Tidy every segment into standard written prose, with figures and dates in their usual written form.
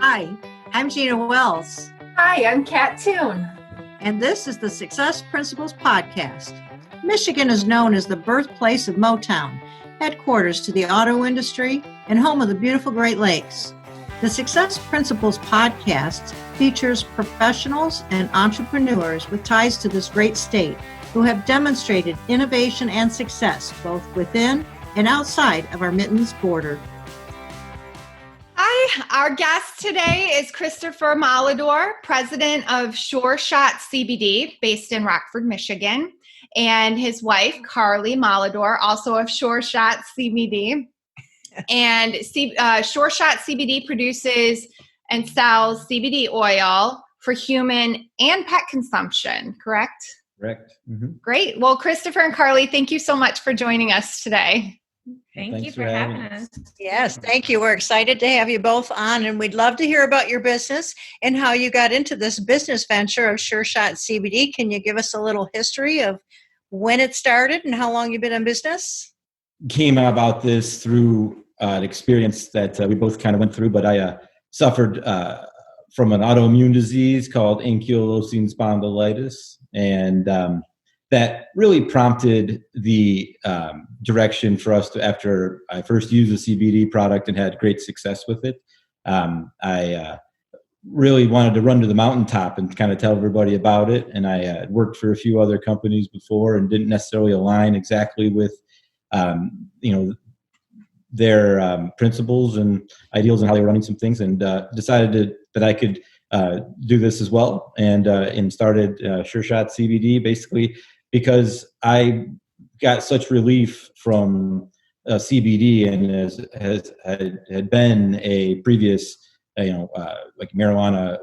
Hi, I'm Gina Wells. Hi, I'm Kat Toon. And this is the Success Principles Podcast. Michigan is known as the birthplace of Motown, headquarters to the auto industry, and home of the beautiful Great Lakes. The Success Principles Podcast features professionals and entrepreneurs with ties to this great state who have demonstrated innovation and success both within and outside of our Mittens border. Hi, our guest today is Christopher Molidor, president of SureShot CBD, based in Rockford, Michigan, and his wife, Carly Molidor, also of SureShot CBD. And SureShot CBD produces and sells CBD oil for human and pet consumption, correct? Correct. Mm-hmm. Great. Well, Christopher and Carly, thank you so much for joining us today. Thank you for having us. Yes, thank you. We're excited to have you both on, and we'd love to hear about your business and how you got into this business venture of SureShot CBD. Can you give us a little history of when it started and how long you've been in business? Came about this through an experience that we both kind of went through, but I suffered from an autoimmune disease called ankylosing spondylitis, and that really prompted the direction for us to, after I first used the CBD product and had great success with it, I really wanted to run to the mountaintop and kind of tell everybody about it. And I had worked for a few other companies before and didn't necessarily align exactly with, their principles and ideals and how they were running some things, and decided that I could do this as well, and started SureShot CBD basically because I got such relief from CBD, and had been a previous, like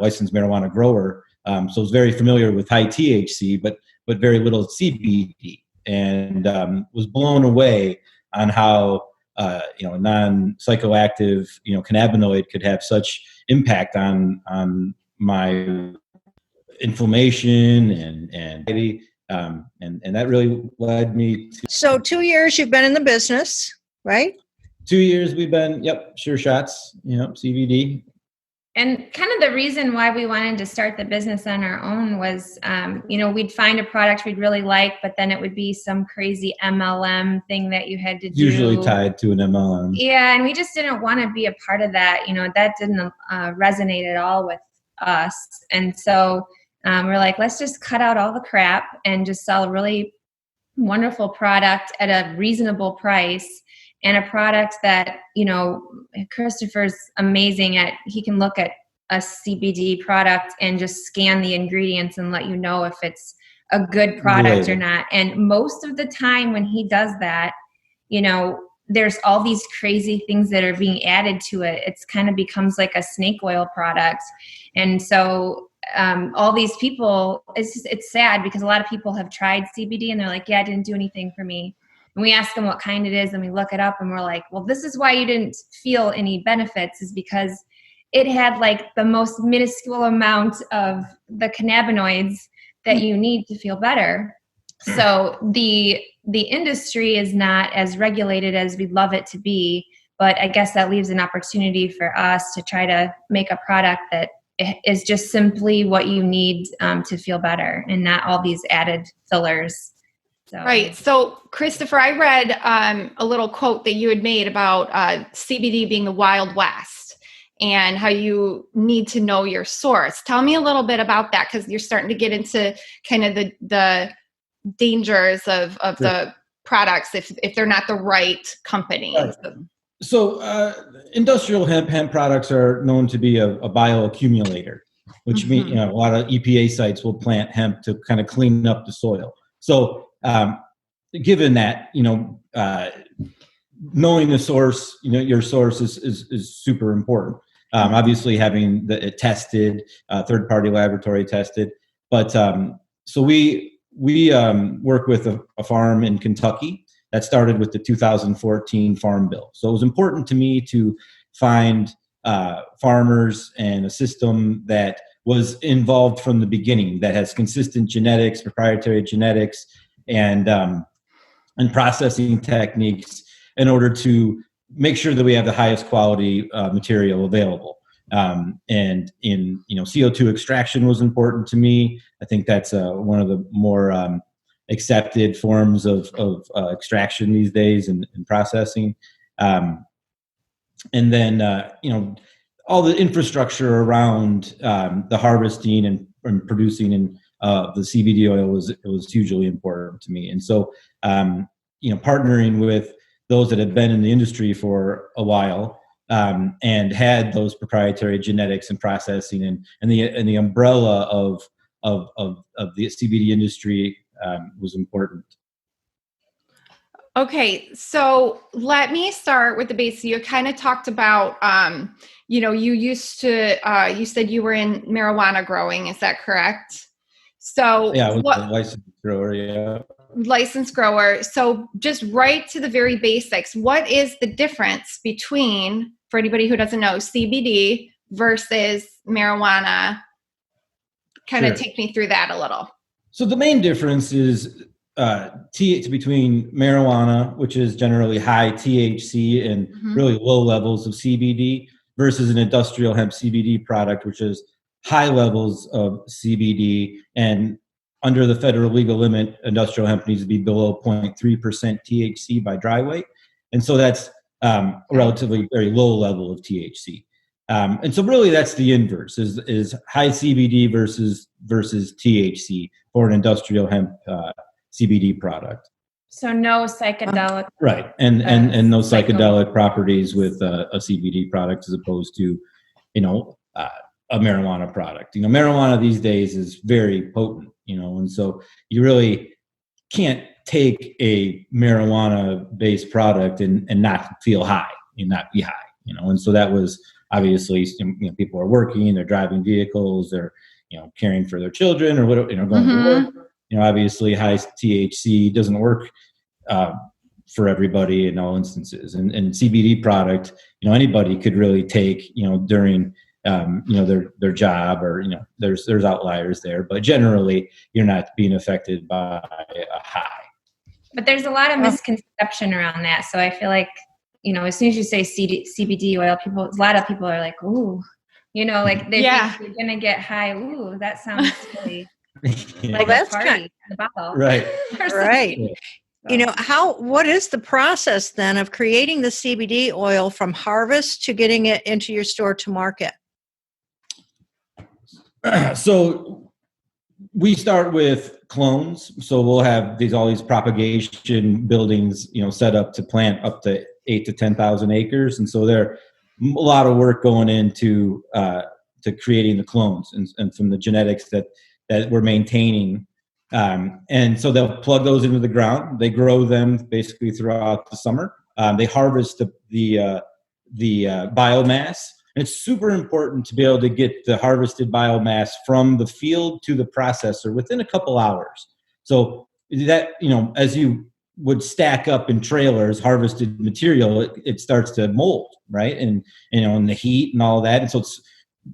licensed marijuana grower. So I was very familiar with high THC, but very little CBD, and was blown away on how non-psychoactive, cannabinoid could have such impact on my inflammation and that really led me to. So 2 years you've been in the business, right? 2 years we've been, Sure Shots, CBD. And kind of the reason why we wanted to start the business on our own was, we'd find a product we'd really like, but then it would be some crazy MLM thing that you had to do. Usually tied to an MLM. Yeah, and we just didn't want to be a part of that. That didn't resonate at all with us. And so we're like, let's just cut out all the crap and just sell a really wonderful product at a reasonable price, and a product that, Christopher's amazing at. He can look at a CBD product and just scan the ingredients and let you know if it's a good product or not. And most of the time when he does that, there's all these crazy things that are being added to it. It's kind of becomes like a snake oil product. And so all these people, it's sad because a lot of people have tried CBD and they're like, yeah, it didn't do anything for me. And we ask them what kind it is, and we look it up, and we're like, well, this is why you didn't feel any benefits, is because it had like the most minuscule amount of the cannabinoids that you need to feel better. So the industry is not as regulated as we'd love it to be, but I guess that leaves an opportunity for us to try to make a product that is just simply what you need to feel better, and not all these added fillers. So. Right. So, Christopher, I read a little quote that you had made about CBD being the Wild West and how you need to know your source. Tell me a little bit about that, because you're starting to get into kind of the dangers of the products if they're not the right company. Right. So industrial hemp products are known to be a bioaccumulator, which means a lot of EPA sites will plant hemp to kind of clean up the soil. So given that, knowing the source, your source is super important. Obviously having it tested, third-party laboratory tested. But so we work with a farm in Kentucky that started with the 2014 Farm Bill. So it was important to me to find farmers and a system that was involved from the beginning, that has consistent genetics, proprietary genetics, and processing techniques in order to make sure that we have the highest quality material available. And in, CO2 extraction was important to me. I think that's one of the more accepted forms of extraction these days and processing. And then, all the infrastructure around the harvesting and producing the CBD oil was hugely important to me. And so, partnering with those that have been in the industry for a while and had those proprietary genetics and processing and the umbrella of the CBD industry was important. Okay, so let me start with the base. You kind of talked about, you used to, you said you were in marijuana growing. Is that correct? So yeah, I was a licensed grower. Yeah, licensed grower. So just right to the very basics. What is the difference between, for anybody who doesn't know, CBD versus marijuana? Kind of take me through that a little. So the main difference is between marijuana, which is generally high THC and really low levels of CBD, versus an industrial hemp CBD product, which is high levels of CBD. And under the federal legal limit, industrial hemp needs to be below 0.3% THC by dry weight. And so that's a relatively very low level of THC. And so really that's the inverse is high CBD versus THC for an industrial hemp CBD product. So no psychedelic. Right. And no psychedelic properties with a CBD product as opposed to, a marijuana product. Marijuana these days is very potent, and so you really can't take a marijuana based product and not feel high and not be high, and so that was obviously, people are working, they're driving vehicles, they're, caring for their children or whatever, going to work. Obviously high THC doesn't work for everybody in all instances. And CBD product, anybody could really take, during, their job or, there's outliers there, but generally you're not being affected by a high. But there's a lot of misconception around that. So I feel like, as soon as you say CBD oil, a lot of people are like, ooh, like they think you're going to get high. Ooh, that sounds silly. Like that's a party, the bottle. Right. Right. What is the process then of creating the CBD oil from harvest to getting it into your store to market? So we start with clones. So we'll have all these propagation buildings, set up to plant up to 8 to 10,000 acres. And so there a lot of work going into to creating the clones and from the genetics that we're maintaining. And so they'll plug those into the ground. They grow them basically throughout the summer. They harvest the biomass. And it's super important to be able to get the harvested biomass from the field to the processor within a couple hours. So that, as you would stack up in trailers, harvested material, it starts to mold, right? And, and the heat and all that. And so it's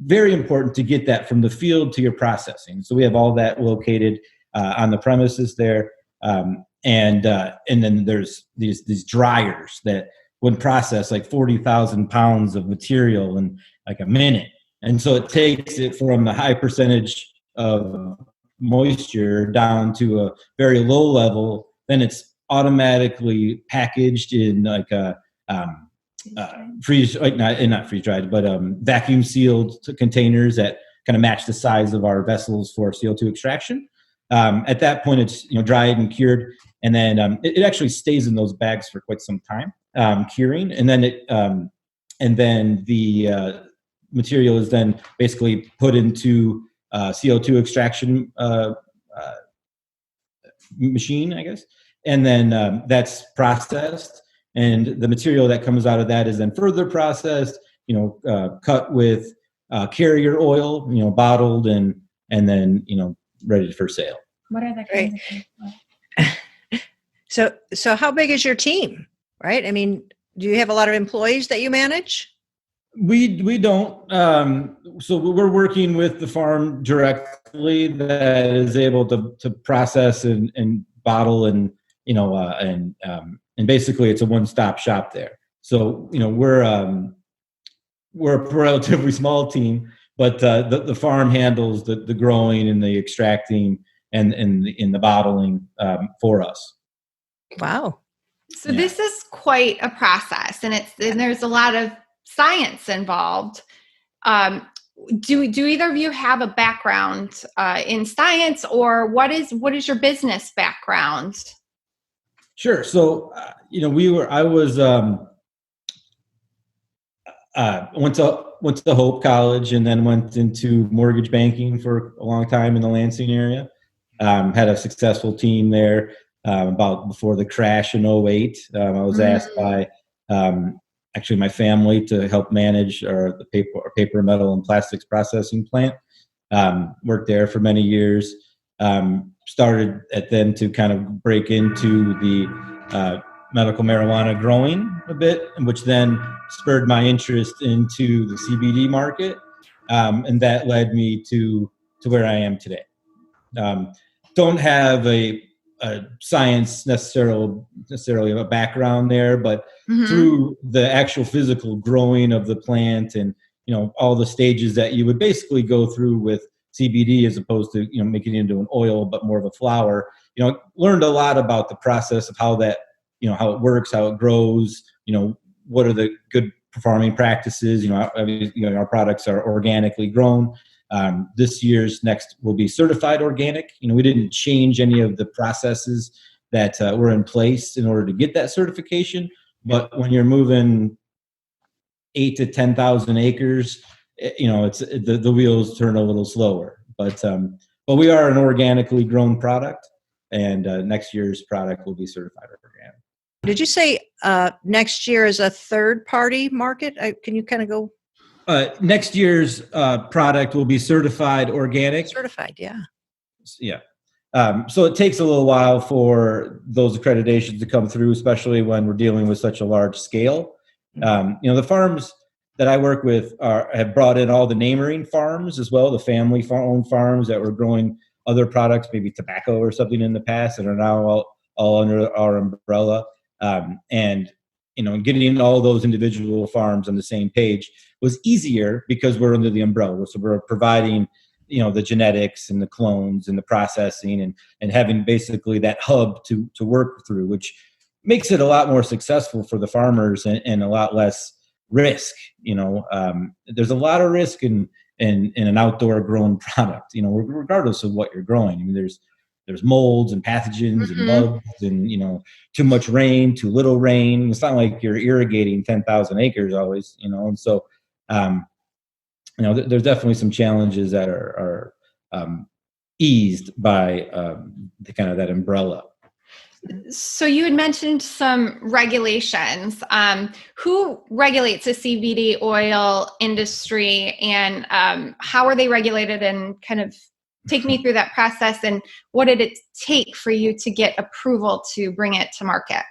very important to get that from the field to your processing. So we have all that located on the premises there. And then there's these dryers that would process like 40,000 pounds of material in like a minute. And so it takes it from the high percentage of moisture down to a very low level. Then it's automatically packaged in like a not freeze dried, but vacuum sealed containers that kind of match the size of our vessels for CO2 extraction. At that point, it's dried and cured, and then it actually stays in those bags for quite some time, curing, and then the material is then basically put into CO2 extraction machine, I guess, and then that's processed. And the material that comes out of that is then further processed, cut with carrier oil, bottled and then, ready for sale. What are the kinds of things? So how big is your team, right? I mean, do you have a lot of employees that you manage? We don't. So we're working with the farm directly that is able to process and bottle and basically it's a one-stop shop there. So, we're a relatively small team, but the farm handles the growing and the extracting and the bottling for us. Wow. So this is quite a process, and there's a lot of science involved. Do either of you have a background in science, or what is your business background? Sure. So I was went to Hope College and then went into mortgage banking for a long time in the Lansing area. Had a successful team there. About before the crash in 2008, I was asked by actually my family to help manage our paper, metal, and plastics processing plant. Worked there for many years. Started at then to kind of break into the medical marijuana growing a bit, which then spurred my interest into the CBD market, and that led me to where I am today. Don't have a science necessarily a background there, but through the actual physical growing of the plant and all the stages that you would basically go through with CBD as opposed to making it into an oil, but more of a flower. Learned a lot about the process of how that how it works, how it grows. What are the good performing practices. Our products are organically grown. This year's next will be certified organic. We didn't change any of the processes that were in place in order to get that certification. But when you're moving 8 to 10,000 acres, it's the wheels turn a little slower. But we are an organically grown product, and next year's product will be certified organic. Did you say next year is a third-party market? Can you kind of go? Next year's product will be certified organic. Certified, yeah. Yeah. So it takes a little while for those accreditations to come through, especially when we're dealing with such a large scale. The farms that I work with have brought in all the neighboring farms as well, the family-owned farms that were growing other products, maybe tobacco or something in the past, and are now all under our umbrella. And getting all those individual farms on the same page was easier because we're under the umbrella. So we're providing, the genetics and the clones and the processing and having basically that hub to work through, which makes it a lot more successful for the farmers and a lot less risk. There's a lot of risk in an outdoor grown product, regardless of what you're growing. There's molds and pathogens and bugs and, too much rain, too little rain. It's not like you're irrigating 10,000 acres always, and so, there's definitely some challenges that are eased by the kind of that umbrella. So you had mentioned some regulations. Who regulates the CBD oil industry, and how are they regulated, and kind of take me through that process, and what did it take for you to get approval to bring it to market?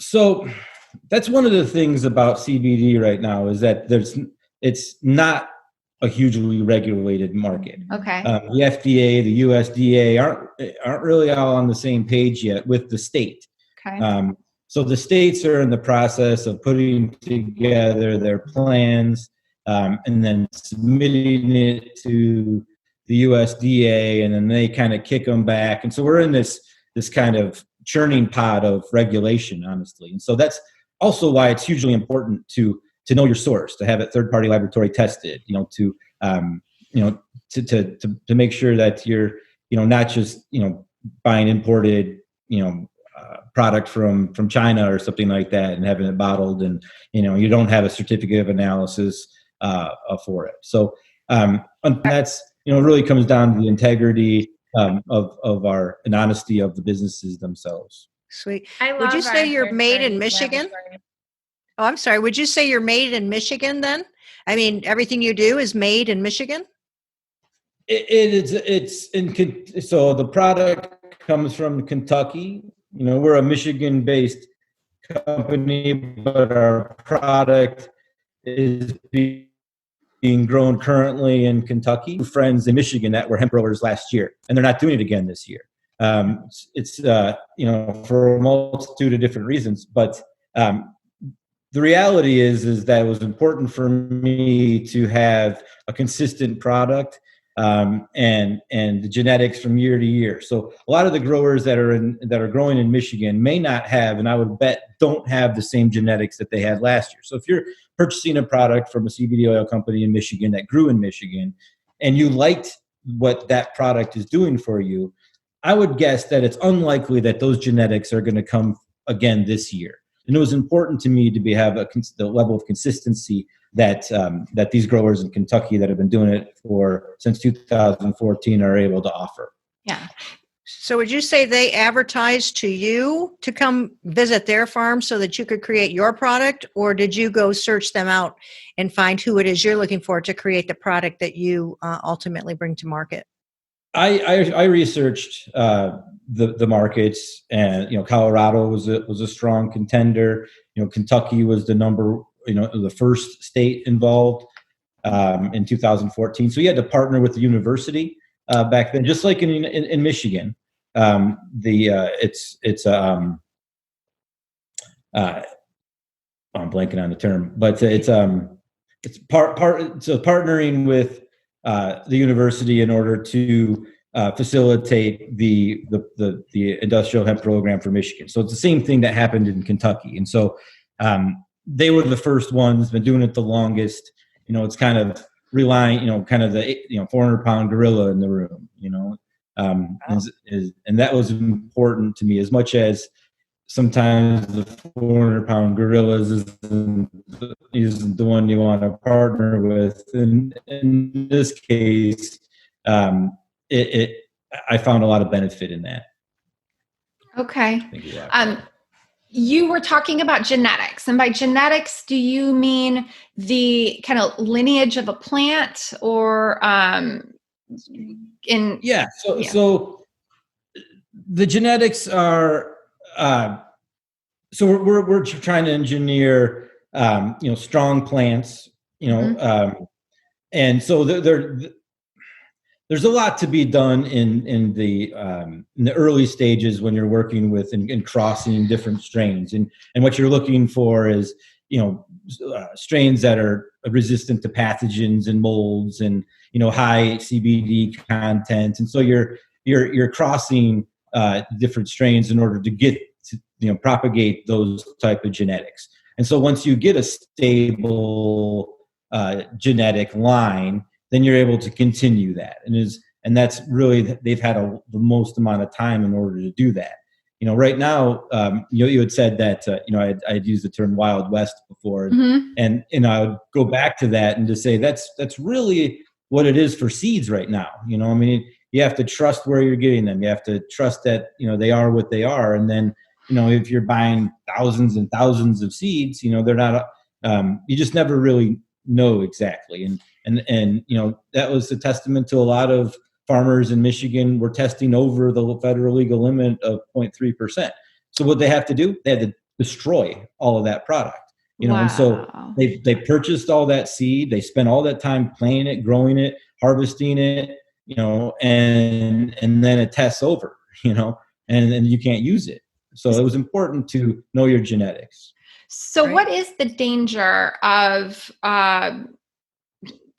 So that's one of the things about CBD right now is that it's not a hugely regulated market. Okay. The FDA, the USDA aren't really all on the same page yet with the state. Okay. So the states are in the process of putting together their plans and then submitting it to the USDA, and then they kind of kick them back. And so we're in this kind of churning pot of regulation, honestly. And so that's also why it's hugely important to know your source, to have it third-party laboratory tested, to make sure that you're, not just, buying imported, product from China or something like that and having it bottled, and, you don't have a certificate of analysis for it. So that's, really comes down to the integrity of our and honesty of the businesses themselves. Sweet. Would you say you're made in Michigan? Oh, I'm sorry. Would you say you're made in Michigan then? I mean, everything you do is made in Michigan? So the product comes from Kentucky. We're a Michigan-based company, but our product is being grown currently in Kentucky. Friends in Michigan that were hemp growers last year, and they're not doing it again this year. It's for a multitude of different reasons, but the reality is that it was important for me to have a consistent product, and the genetics from year to year. So a lot of the growers that are growing in Michigan may not have, and I would bet don't have the same genetics that they had last year. So if you're purchasing a product from a CBD oil company in Michigan that grew in Michigan, and you liked what that product is doing for you, I would guess that it's unlikely that those genetics are going to come again this year. And it was important to me to have the level of consistency that these growers in Kentucky that have been doing it since 2014 are able to offer. Yeah. So would you say they advertised to you to come visit their farm so that you could create your product, or did you go search them out and find who it is you're looking for to create the product that you ultimately bring to market? I researched the markets, and Colorado was a strong contender. Kentucky was the first state involved in 2014. So you had to partner with the university back then, just like in Michigan. I'm blanking on the term, but it's partnering with the university in order to facilitate the industrial hemp program for Michigan. So it's the same thing that happened in Kentucky. And so they were the first ones, been doing it the longest. It's kind of relying, kind of the 400-pound gorilla in the room, and that was important to me, as much as sometimes the 400-pound gorillas isn't the one you want to partner with. And in this case, I found a lot of benefit in that. Okay. You were talking about genetics, and by genetics, do you mean the kind of lineage of a plant, or So the genetics are. So we're trying to engineer, strong plants, and so there's a lot to be done in the early stages when you're working with and crossing different strains, and what you're looking for is strains that are resistant to pathogens and molds, and high CBD content, and so you're crossing different strains in order to get to propagate those type of genetics. And so once you get a stable genetic line, then you're able to continue that. And that's really, they've had the most amount of time in order to do that. Right now, you had said that I'd used the term Wild West before, and I would go back to that and just say that's really what it is for seeds right now. You have to trust where you're getting them. You have to trust that they are what they are, and then if you're buying thousands and thousands of seeds, they're not. You just never really know exactly, and that was a testament to a lot of farmers in Michigan were testing over the federal legal limit of 0.3%. So what they have to do, they had to destroy all of that product. And so they purchased all that seed. They spent all that time planting it, growing it, harvesting it, and then it tests over, and you can't use it. So it was important to know your genetics. So what is the danger of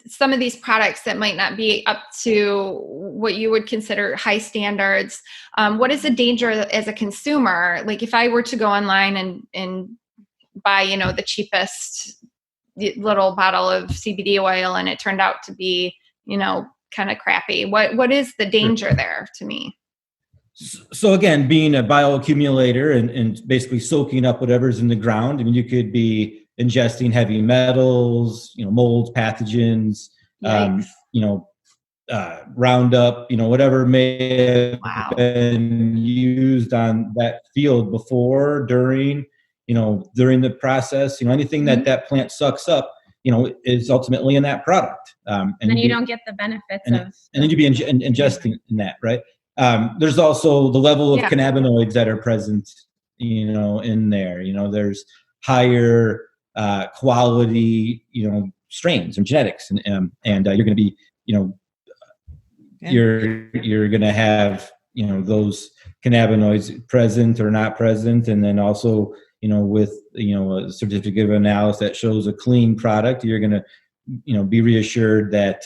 some of these products that might not be up to what you would consider high standards? What is the danger as a consumer? Like if I were to go online and buy, the cheapest little bottle of CBD oil, and it turned out to be, kind of crappy. What is the danger there to me? So again, being a bioaccumulator and basically soaking up whatever's in the ground, you could be ingesting heavy metals, molds, pathogens, Roundup, whatever may have been used on that field before, during the process, anything that plant sucks up, is ultimately in that product. And then you don't get the benefits and then you'd be ingesting in that, right? There's also the level of cannabinoids that are present, in there. There's higher quality, strains and genetics, and you're going to be, you're going to have, those cannabinoids present or not present, and then also, with, a certificate of analysis that shows a clean product, you're going to, be reassured that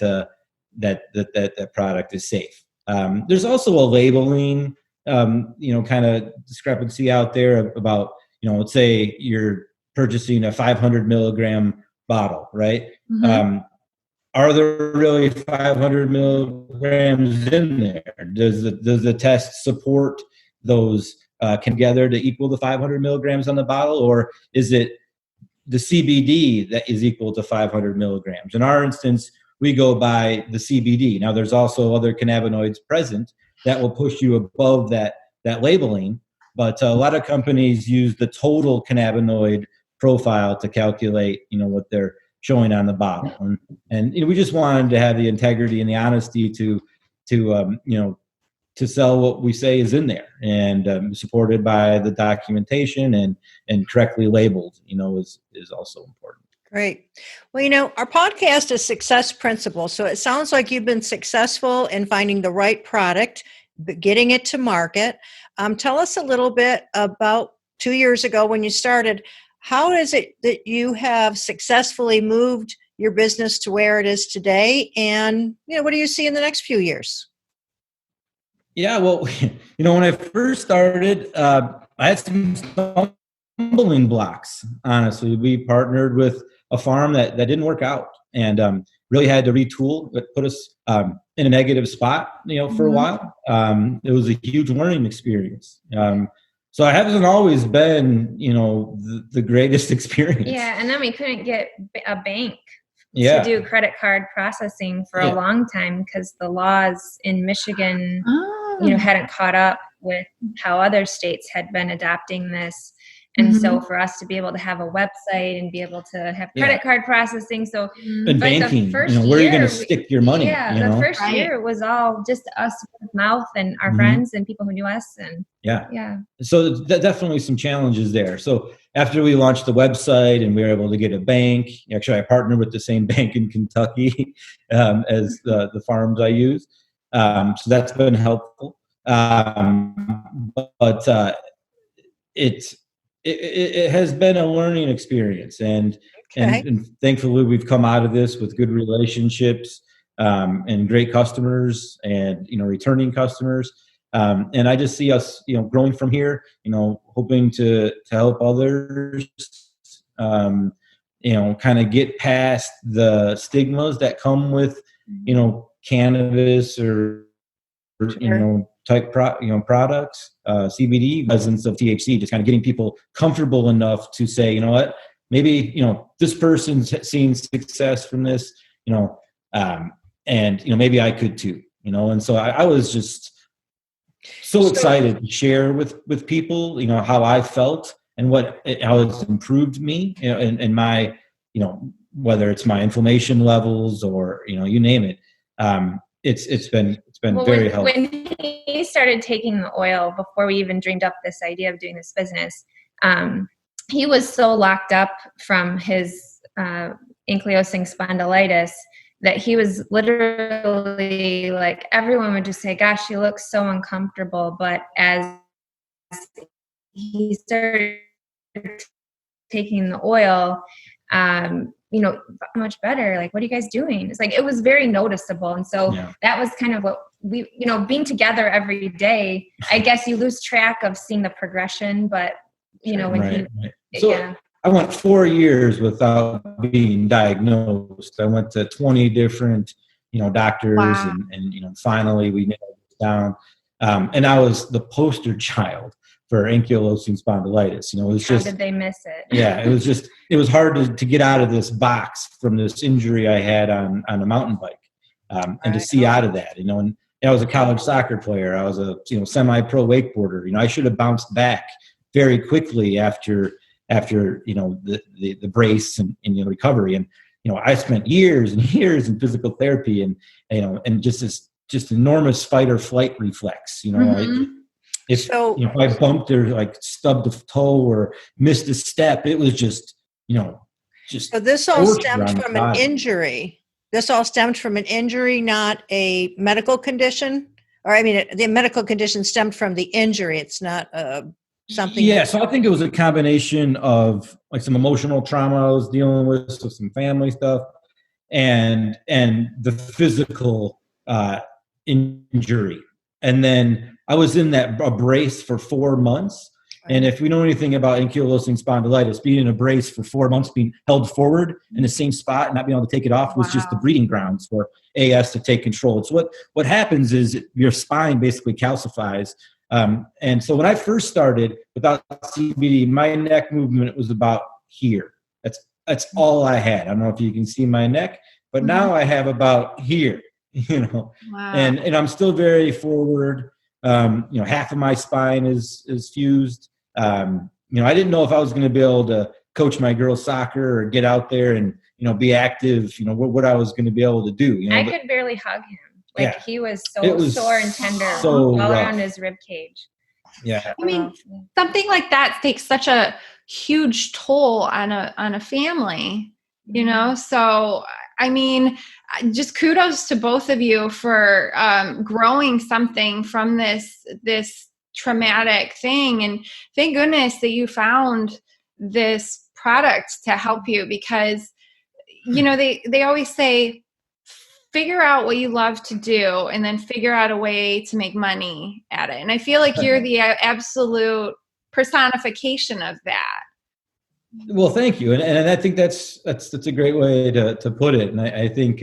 that product is safe. There's also a labeling, kind of discrepancy out there about, let's say you're purchasing a 500 milligram bottle, right? Mhm. Are there really 500 milligrams in there? Does the test support those together to equal the 500 milligrams on the bottle, or is it the CBD that is equal to 500 milligrams? In our instance, we go by the CBD. Now, there's also other cannabinoids present that will push you above that labeling, but a lot of companies use the total cannabinoid profile to calculate, what they're showing on the bottle. And we just wanted to have the integrity and the honesty to sell what we say is in there, and supported by the documentation and correctly labeled, is also important. Great. Well, our podcast is Success Principles. So it sounds like you've been successful in finding the right product, but getting it to market. Tell us a little bit about 2 years ago when you started. How is it that you have successfully moved your business to where it is today? And, what do you see in the next few years? Yeah, well, when I first started, I had some stumbling blocks. Honestly, we partnered with a farm that didn't work out, and really had to retool. That put us in a negative spot, for a while. It was a huge learning experience. So I haven't always been, the greatest experience. Yeah, and then we couldn't get a bank Yeah. to do credit card processing for a long time because the laws in Michigan, hadn't caught up with how other states had been adopting this. And so for us to be able to have a website and be able to have credit card processing. So and banking, where are you going to stick your money? Yeah, the first year was all just us with mouth and our friends and people who knew us. And so definitely some challenges there. So after we launched the website and we were able to get a bank, actually I partnered with the same bank in Kentucky as the farms I use. So that's been helpful. But it has been a learning experience, and thankfully we've come out of this with good relationships and great customers, and returning customers, and I just see us growing from here, hoping to help others kind of get past the stigmas that come with cannabis or type products, CBD, presence of THC, just kind of getting people comfortable enough to say, you know what, maybe, this person's seen success from this, and, maybe I could too, and so I was just so excited to share with people, how I felt and how it's improved me, and my, whether it's my inflammation levels or, you name it. It's been very helpful. When he started taking the oil, before we even dreamed up this idea of doing this business, he was so locked up from his ankylosing spondylitis that he was literally like, everyone would just say, gosh, he looks so uncomfortable. But as he started taking the oil, much better. Like, what are you guys doing? It's like, it was very noticeable. And so that was kind of what we, being together every day, I guess you lose track of seeing the progression, but I went 4 years without being diagnosed. I went to 20 different, doctors, and finally we nailed it down. And I was the poster child for ankylosing spondylitis. It was just, how did they miss it? Yeah, it was hard to get out of this box from this injury I had on a mountain bike, and to see out of that, and I was a college soccer player. I was a semi-pro wakeboarder. I should have bounced back very quickly after the brace and recovery. And I spent years and years in physical therapy, and just this enormous fight or flight reflex. If I bumped or like stubbed a toe or missed a step, it was just. So this all stemmed from an injury. This all stemmed from an injury, not a medical condition. Or the medical condition stemmed from the injury. It's not a something? Yeah, so I think it was a combination of like some emotional trauma I was dealing with, so some family stuff, and the physical injury. And then I was in a brace for 4 months. And if we know anything about ankylosing spondylitis, being in a brace for 4 months, being held forward in the same spot and not being able to take it off was just the breeding grounds for AS to take control. It's what happens is your spine basically calcifies. And so when I first started without CBD, my neck movement was about here. That's all I had. I don't know if you can see my neck, but now I have about here, Wow. and I'm still very forward. Half of my spine is fused. I didn't know if I was going to be able to coach my girls soccer or get out there and, be active, what I was going to be able to do. I could barely hug him. He was sore and tender all around his rib cage. Yeah. I mean, something like that takes such a huge toll on a family, So, I mean, just kudos to both of you for growing something from this traumatic thing. And thank goodness that you found this product to help you, because, they always say, figure out what you love to do and then figure out a way to make money at it. And I feel like you're the absolute personification of that. Well, thank you. And I think that's a great way to put it. And I think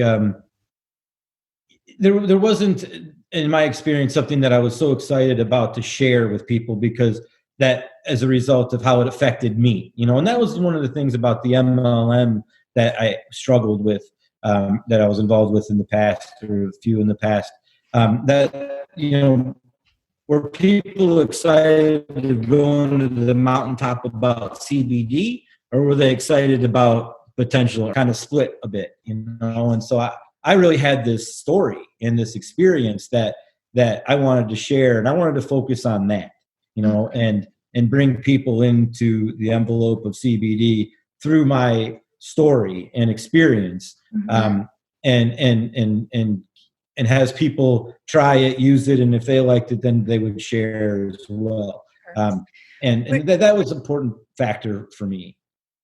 there wasn't, in my experience, something that I was so excited about to share with people, because that as a result of how it affected me, and that was one of the things about the MLM that I struggled with, that I was involved with in the past, or a few in the past, that, were people excited to go into the mountaintop about CBD, or were they excited about potential? Kind of split a bit, and so I really had this story and this experience that I wanted to share, and I wanted to focus on that, and bring people into the envelope of CBD through my story and experience, and has people try it, use it, and if they liked it, then they would share as well. And that was an important factor for me.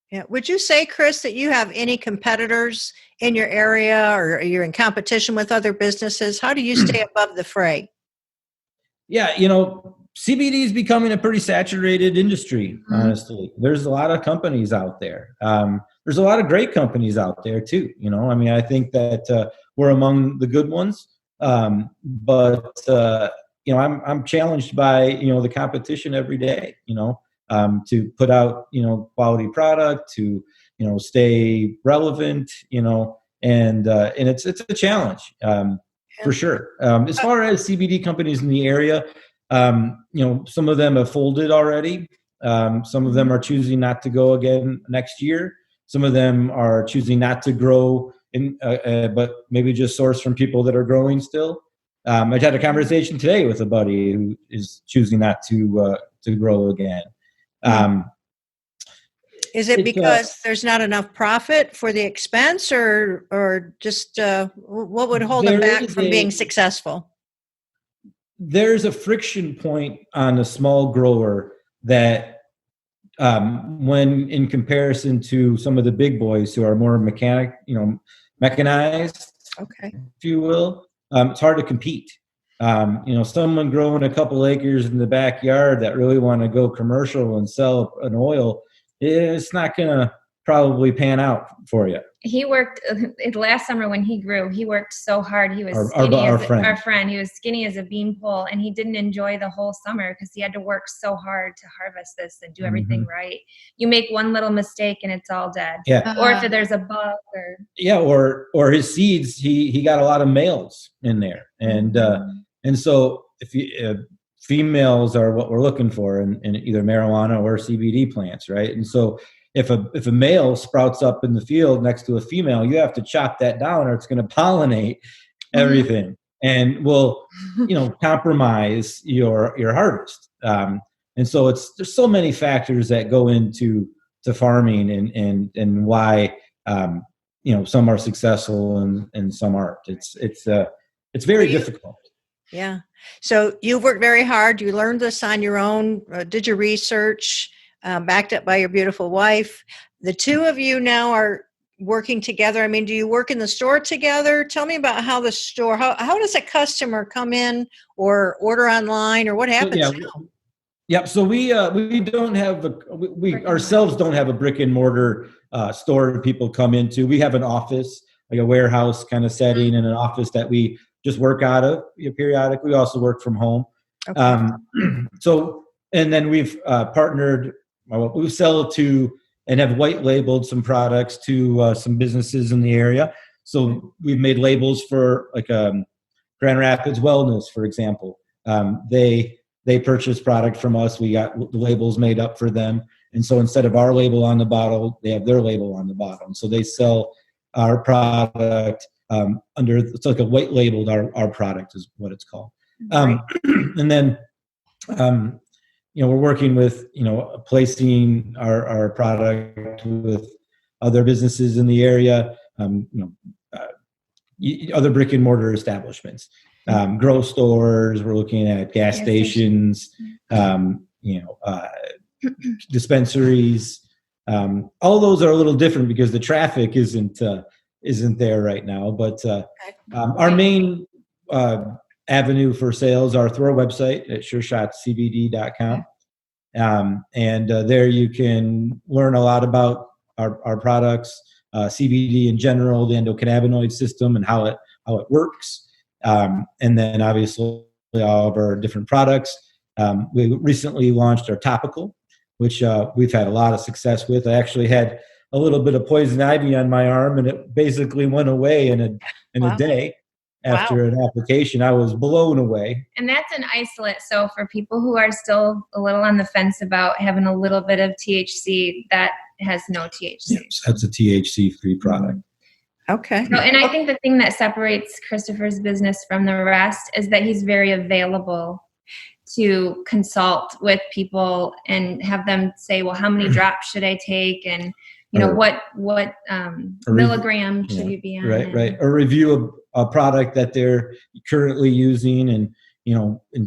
Yeah. Would you say, Chris, that you have any competitors in your area, or you're in competition with other businesses? How do you stay above the fray? Yeah, CBD is becoming a pretty saturated industry, honestly. There's a lot of companies out there. There's a lot of great companies out there too. I think that we're among the good ones. But I'm challenged by, the competition every day, to put out, quality product, to, stay relevant, and it's a challenge, for sure. As far as CBD companies in the area, some of them have folded already. Some of them are choosing not to go again next year. Some of them are choosing not to grow, but maybe just source from people that are growing still. I had a conversation today with a buddy who is choosing not to grow again. Is it because there's not enough profit for the expense, or just what would hold them back from being successful? There's a friction point on a small grower that, when in comparison to some of the big boys who are more mechanized, okay, if you will, it's hard to compete. Someone growing a couple acres in the backyard that really want to go commercial and sell an oil, it's not going to probably pan out for you. He worked last summer when he grew. He worked so hard. He was our friend. He was skinny as a beanpole, and he didn't enjoy the whole summer because he had to work so hard to harvest this and do everything right. You make one little mistake and it's all dead. Yeah. Or if there's a bug, or his seeds, he got a lot of males in there, and so if females are what we're looking for in either marijuana or CBD plants, right? And so if a male sprouts up in the field next to a female, you have to chop that down, or it's going to pollinate everything, and will compromise your harvest. And so there's so many factors that go into farming, and why some are successful and some aren't. It's very difficult. Yeah. So you've worked very hard. You learned this on your own, did your research, backed up by your beautiful wife. The two of you now are working together. I mean, do you work in the store together? Tell me about how the store, how does a customer come in or order online, or what happens now? Yeah, so we don't have we ourselves don't have a brick and mortar store people come into. We have an office, like a warehouse kind of setting, and an office that we just work out of periodically. We also work from home. Okay. So, and then we've partnered. We sell to and have white labeled some products to some businesses in the area. So we've made labels for like Grand Rapids Wellness, for example. They purchase product from us. We got the labels made up for them. And so instead of our label on the bottle, they have their label on the bottom. So they sell our product under, it's like a white labeled, our product is what it's called. And then, we're working with, placing our product with other businesses in the area, other brick and mortar establishments. Grow stores, we're looking at gas stations, dispensaries. All those are a little different because the traffic isn't there right now. But our main avenue for sales are through our website at SureShotCBD.com. And there you can learn a lot about our products, CBD in general, the endocannabinoid system and how it works. And then obviously all of our different products. We recently launched our topical, which we've had a lot of success with. I actually had a little bit of poison ivy on my arm, and it basically went away in a day after an application. I was blown away. And that's an isolate. So for people who are still a little on the fence about having a little bit of THC, that has no THC. Yes, that's a THC-free product. Okay. So, and I think the thing that separates Christopher's business from the rest is that he's very available to consult with people and have them say, well, how many drops should I take? And, what milligram should you be on? Right. Or review a product that they're currently using and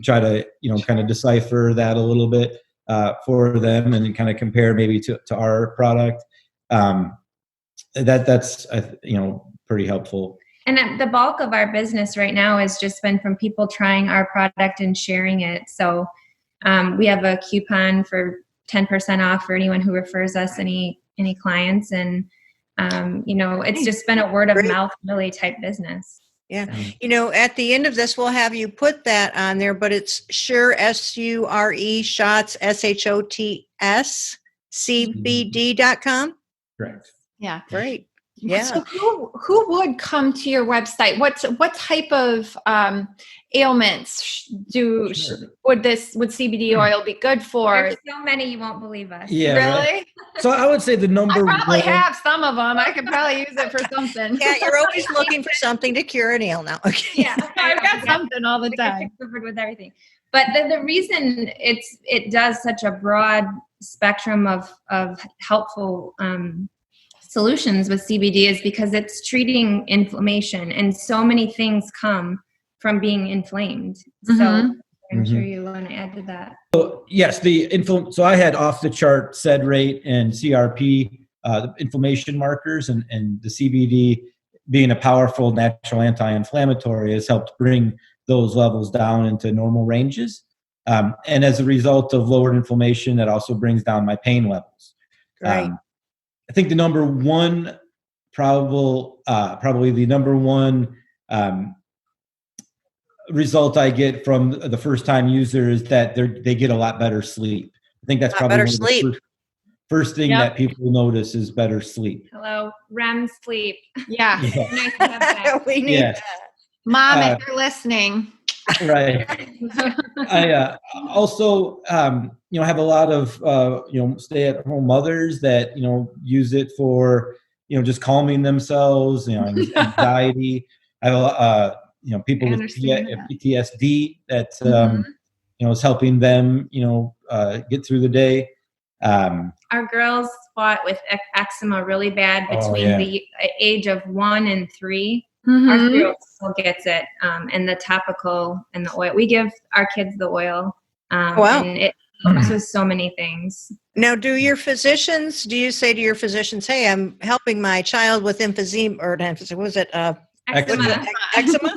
try to, kind of decipher that a little bit for them and kind of compare maybe to our product. That's pretty helpful. And the bulk of our business right now has just been from people trying our product and sharing it. So we have a coupon for 10% off for anyone who refers us any clients. And, it's just been a word of mouth really type business. Yeah. At the end of this, we'll have you put that on there, but it's Sure, SURE, shots, SHOTS, CBD.com. Correct. Yeah. Great. Yeah. So who would come to your website? What type of ailments would CBD oil be good for? There's so many you won't believe us. Yeah. Really? Right. So I would say the number I probably one. have some of them. I could probably use it for something. Yeah, you're always looking for something to cure an ail now. Okay. Yeah, I've got something all the time. Covered with everything. But the reason it does such a broad spectrum of helpful solutions with CBD is because it's treating inflammation, and so many things come from being inflamed. Mm-hmm. So I'm sure you want to add to that. So yes, so I had off the chart SED rate and CRP, the inflammation markers, and the CBD being a powerful natural anti-inflammatory has helped bring those levels down into normal ranges. And as a result of lowered inflammation, that also brings down my pain levels. Right. I think the number one, probably the number one result I get from the first time user is that they get a lot better sleep. I think that's probably the first thing that people notice is better sleep. Hello, REM sleep. Yeah. Nice to have that. We need that. Mom, if you're listening. Right. I also, have a lot of, stay-at-home mothers that, use it for, just calming themselves, anxiety. I have, people with PTSD that, is helping them, get through the day. Our girls fought with eczema really bad between the age of 1 and 3. Our 3-year-old still gets it. And the topical and the oil. We give our kids the oil. Wow. And it helps with so many things. Now, do you say to your physicians, hey, I'm helping my child with emphysema, or not emphysema, was it eczema?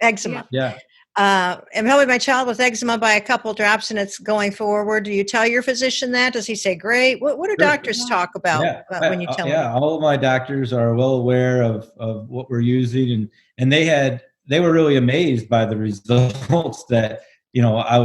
Eczema. Yeah. I'm helping my child with eczema by a couple drops and it's going forward. Do you tell your phizician that? Does he say, great? What do doctors talk about when you tell them? All of my doctors are well aware of what we're using, and they were really amazed by the results that, I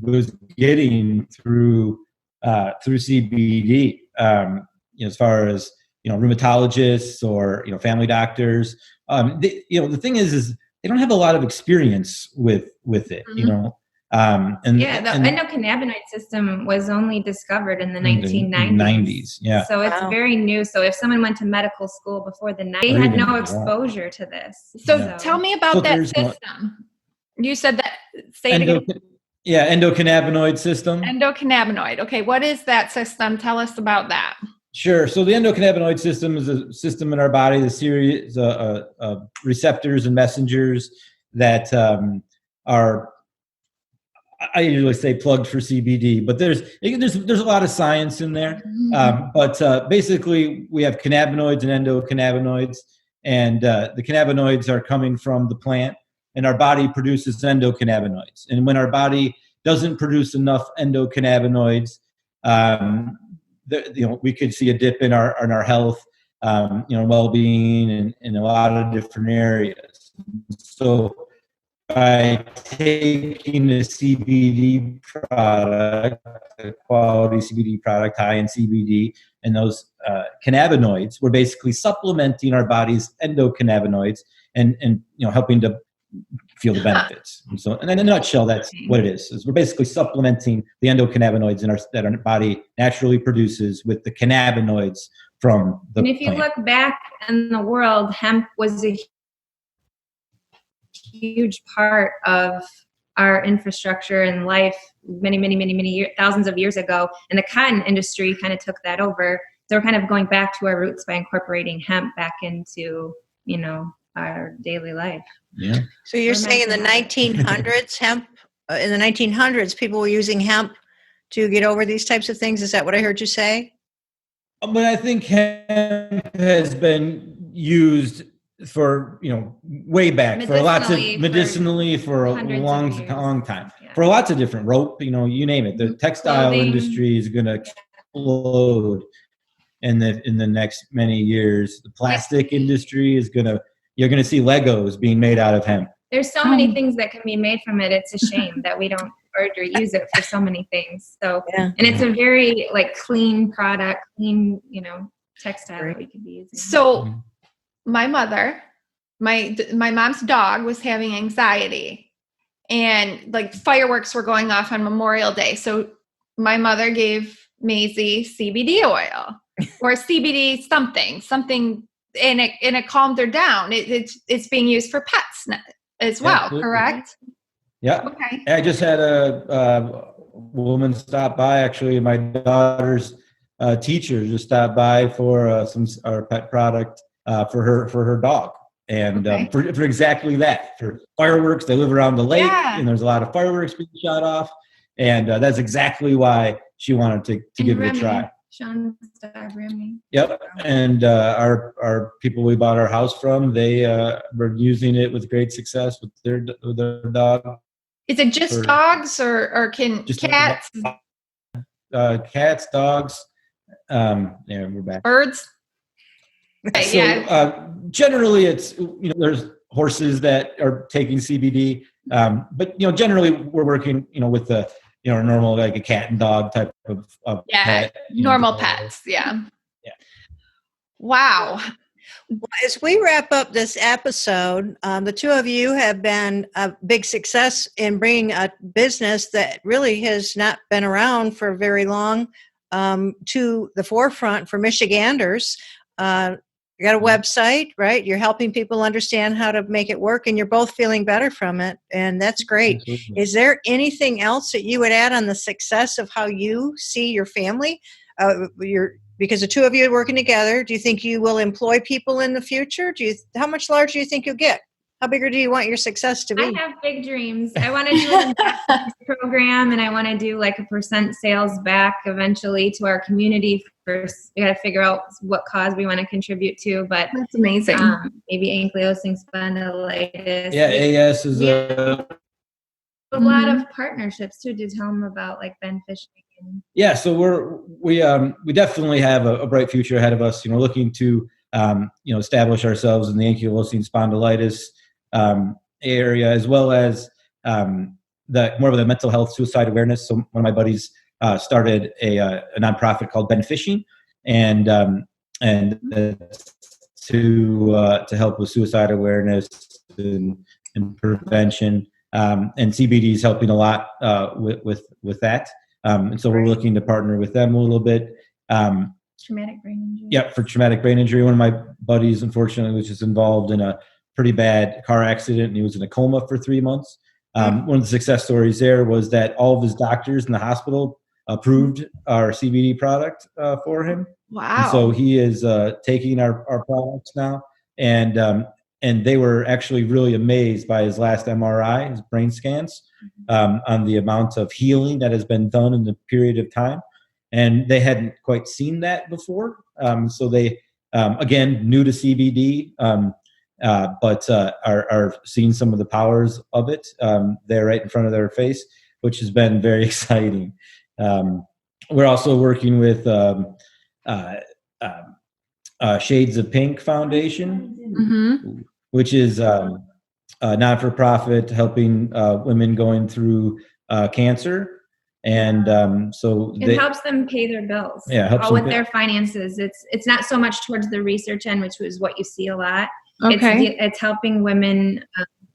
was getting through CBD, as far as, rheumatologists or, family doctors. The thing is they don't have a lot of experience with it, the endocannabinoid system was only discovered in the 1990s. Yeah. So it's very new. So if someone went to medical school before the 90s, they had no exposure to this. So tell me about that system. You said that. Say it again. Yeah, endocannabinoid system. Endocannabinoid. Okay, what is that system? Tell us about that. Sure. So the endocannabinoid system is a system in our body, the series of receptors and messengers that are, I usually say, plugged for CBD, but there's a lot of science in there. But basically, we have cannabinoids and endocannabinoids, and the cannabinoids are coming from the plant, and our body produces endocannabinoids. And when our body doesn't produce enough endocannabinoids, we could see a dip in our health, well-being, in a lot of different areas. So by taking a CBD product, a quality CBD product, high in CBD, and those cannabinoids, we're basically supplementing our body's endocannabinoids and helping to feel the benefits. And in a nutshell, that's what it is we're basically supplementing the endocannabinoids that our body naturally produces with the cannabinoids from the And if you plant. look back in the world, hemp was a huge part of our infrastructure and life many years, thousands of years ago. And the cotton industry kind of took that over. So we're kind of going back to our roots by incorporating hemp back into, our daily life. Yeah. So you're saying in the 1900s, hemp, in the 1900s, people were using hemp to get over these types of things. Is that what I heard you say? But I think hemp has been used for, way back medicinally for a long time. Yeah. For lots of different rope, you name it. The textile industry is going to explode in the next many years. The plastic industry is you're going to see Legos being made out of hemp. There's so many things that can be made from it. It's a shame that we don't or use it for so many things. So, and it's a very clean product, clean, textile that we could be using. So my mother, my mom's dog was having anxiety, and fireworks were going off on Memorial Day. So my mother gave Maisie CBD oil or CBD something. And it calmed her down. It's being used for pets as well, correct? Yeah. Okay. I just had a woman stop by. Actually, my daughter's teacher just stopped by for our pet product for her dog, and for exactly that, for fireworks. They live around the lake, and there's a lot of fireworks being shot off, and that's exactly why she wanted to give it a try. Sean's dog, Remy. Yep, and our people we bought our house from, they were using it with great success with their dog. Is it just dogs or can cats? Cats, dogs. We're back. Birds. Okay, so generally, it's there's horses that are taking CBD, but generally we're working with the normal a cat and dog type of pet, normal pets. Yeah. Wow. Well, as we wrap up this episode, the two of you have been a big success in bringing a business that really has not been around for very long to the forefront for Michiganders. You got a website, right? You're helping people understand how to make it work, and you're both feeling better from it, and that's great. Absolutely. Is there anything else that you would add on the success of how you see your family, your because the two of you are working together, do you think you will employ people in the future? How much larger do you think you'll get? How bigger do you want your success to be? I have big dreams. I want to do an ambassador program, and I want to do like a % sales back eventually to our community. First, we got to figure out what cause we want to contribute to, but That's amazing. Maybe ankylosing spondylitis. Yeah, AS is a lot of partnerships too to tell them about, like beneficial. Yeah, so we definitely have a bright future ahead of us. Looking to establish ourselves in the ankylosing spondylitis area, as well as the more of the mental health suicide awareness. So one of my buddies started a nonprofit called Benefishing, and to help with suicide awareness and prevention. And CBD is helping a lot with that. And so we're looking to partner with them a little bit. Traumatic brain injury. Yeah, for traumatic brain injury. One of my buddies, unfortunately, was just involved in a pretty bad car accident, and he was in a coma for 3 months. One of the success stories there was that all of his doctors in the hospital approved our CBD product for him. Wow. And so he is taking our products now, and they were actually really amazed by his last MRI, his brain scans, on the amount of healing that has been done in the period of time. And they hadn't quite seen that before. So they, again, new to CBD, but are seeing some of the powers of it there right in front of their face, which has been very exciting. We're also working with Shades of Pink Foundation, which is a not-for-profit helping women going through cancer. And so it helps them pay their bills. Yeah, helps all them with their finances. It's not so much towards the research end, which is what you see a lot. Okay. It's helping women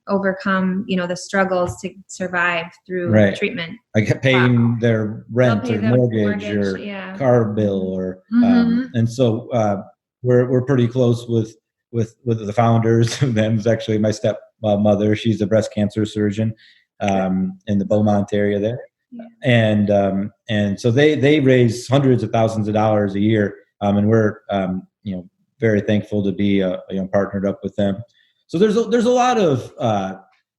overcome, the struggles to survive through treatment. Like paying their rent or mortgage or car bill, or and so we're pretty close with the founders. Them's actually my stepmother. She's a breast cancer surgeon in the Beaumont area there. Yeah. And so they raise hundreds of thousands of dollars a year, and we're very thankful to be partnered up with them. So there's a lot of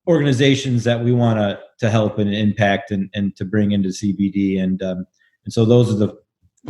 organizations that we want to help and impact and to bring into CBD, and so those are the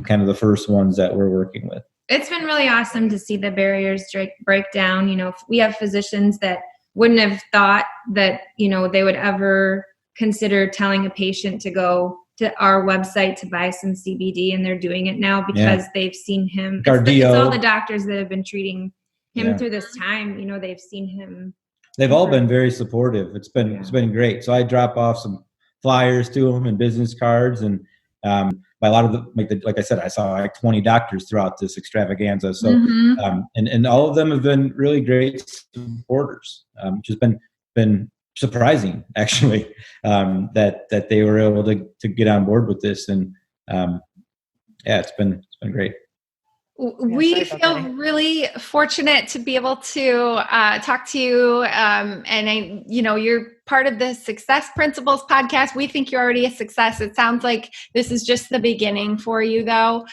kind of the first ones that we're working with. It's been really awesome to see the barriers break down. We have physicians that wouldn't have thought that they would ever consider telling a patient to go to our website to buy some CBD, and they're doing it now because they've seen him. It's all the doctors that have been treating him through this time. They've seen him. They've all been very supportive. It's been great. So I drop off some flyers to them and business cards, and by a lot of the, like I said, I saw like 20 doctors throughout this extravaganza. So and all of them have been really great supporters, which has been surprising, actually, that they were able to get on board with this. And it's been great. We feel really fortunate to be able to talk to you, and you're part of the Success Principles podcast. We think you're already a success. It sounds like this is just the beginning for you, though.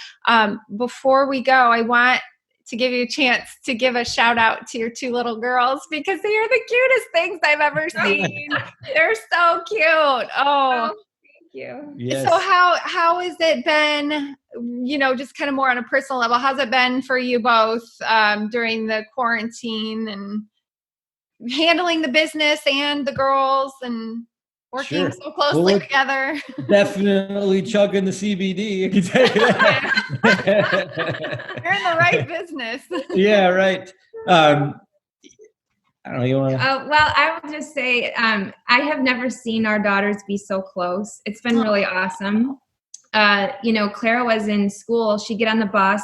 Before we go, I want to give you a chance to give a shout out to your 2 little girls, because they are the cutest things I've ever seen. They're so cute. Oh, thank you. Yes. So how has it been, just kind of more on a personal level, how's it been for you both during the quarantine and handling the business and the girls and working so closely together? Definitely chugging the CBD. I can tell you that. You're in the right business. Yeah, right. I don't know. You want to? Well, I would just say I have never seen our daughters be so close. It's been really awesome. Clara was in school. She'd get on the bus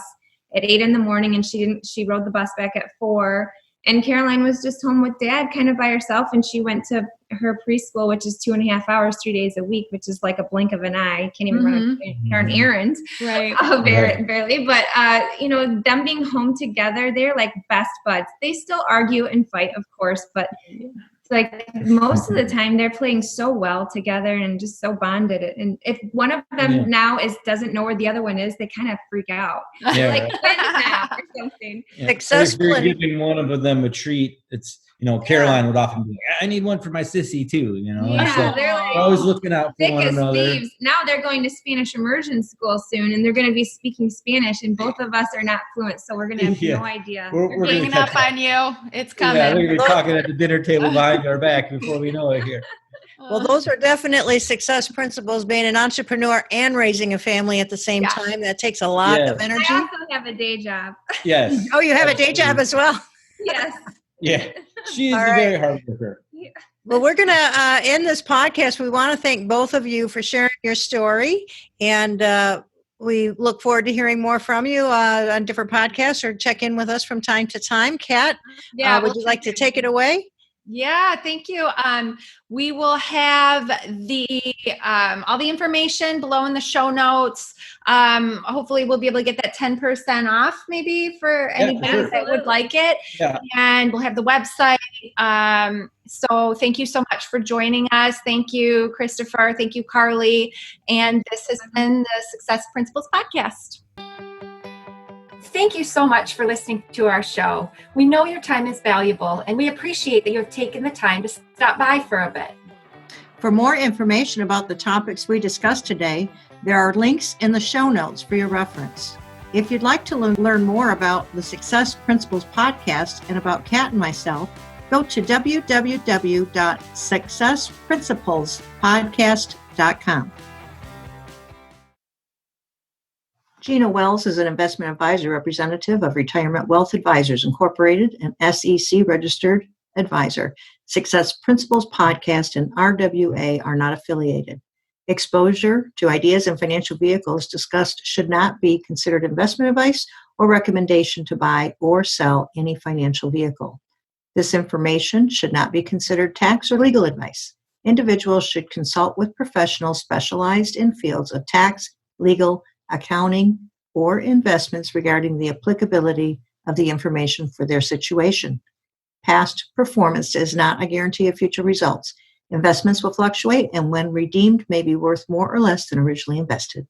at 8 a.m, and she rode the bus back at 4. And Caroline was just home with Dad, kind of by herself, and she went to her preschool, which is 2.5 hours, 3 days a week, which is like a blink of an eye. Can't even run an errand, right? Barely. But them being home together, they're like best buds. They still argue and fight, of course, but like most of the time they're playing so well together and just so bonded. And if one of them now doesn't know where the other one is, they kind of freak out. Yeah, like right. snap or something. Yeah. Success If you're clinic. giving one of them a treat, it's, Caroline would often be like, I need one for my sissy too, And Yeah, so they're like always looking out for thick one as another. thieves. Now they're going to Spanish immersion school soon, and they're going to be speaking Spanish, and both of us are not fluent, so we're going to have no idea. We're gonna Hanging catch up on you. It's coming. Yeah, they're gonna be talking at the dinner table behind our back before we know it here. Well, those are definitely success principles, being an entrepreneur and raising a family at the same time. That takes a lot of energy. I also have a day job. Yes. Oh, you have a day job as well? Yes. Yeah. She is a very hard worker. Yeah. Well, we're going to end this podcast. We want to thank both of you for sharing your story. And we look forward to hearing more from you on different podcasts, or check in with us from time to time. Kat, would you like to take it away? Yeah, thank you. We will have the all the information below in the show notes. Hopefully we'll be able to get that 10% off maybe for anybody that would like it. Yeah. And we'll have the website. So thank you so much for joining us. Thank you, Christopher. Thank you, Carly. And this has been the Success Principles Podcast. Thank you so much for listening to our show. We know your time is valuable, and we appreciate that you have taken the time to stop by for a bit. For more information about the topics we discussed today, there are links in the show notes for your reference. If you'd like to learn more about the Success Principles Podcast and about Kat and myself, go to www.successprinciplespodcast.com. Gina Wells is an investment advisor representative of Retirement Wealth Advisors Incorporated, an SEC registered advisor. Success Principles Podcast and RWA are not affiliated. Exposure to ideas and financial vehicles discussed should not be considered investment advice or recommendation to buy or sell any financial vehicle. This information should not be considered tax or legal advice. Individuals should consult with professionals specialized in fields of tax, legal, accounting, or investments regarding the applicability of the information for their situation. Past performance is not a guarantee of future results. Investments will fluctuate, and when redeemed may be worth more or less than originally invested.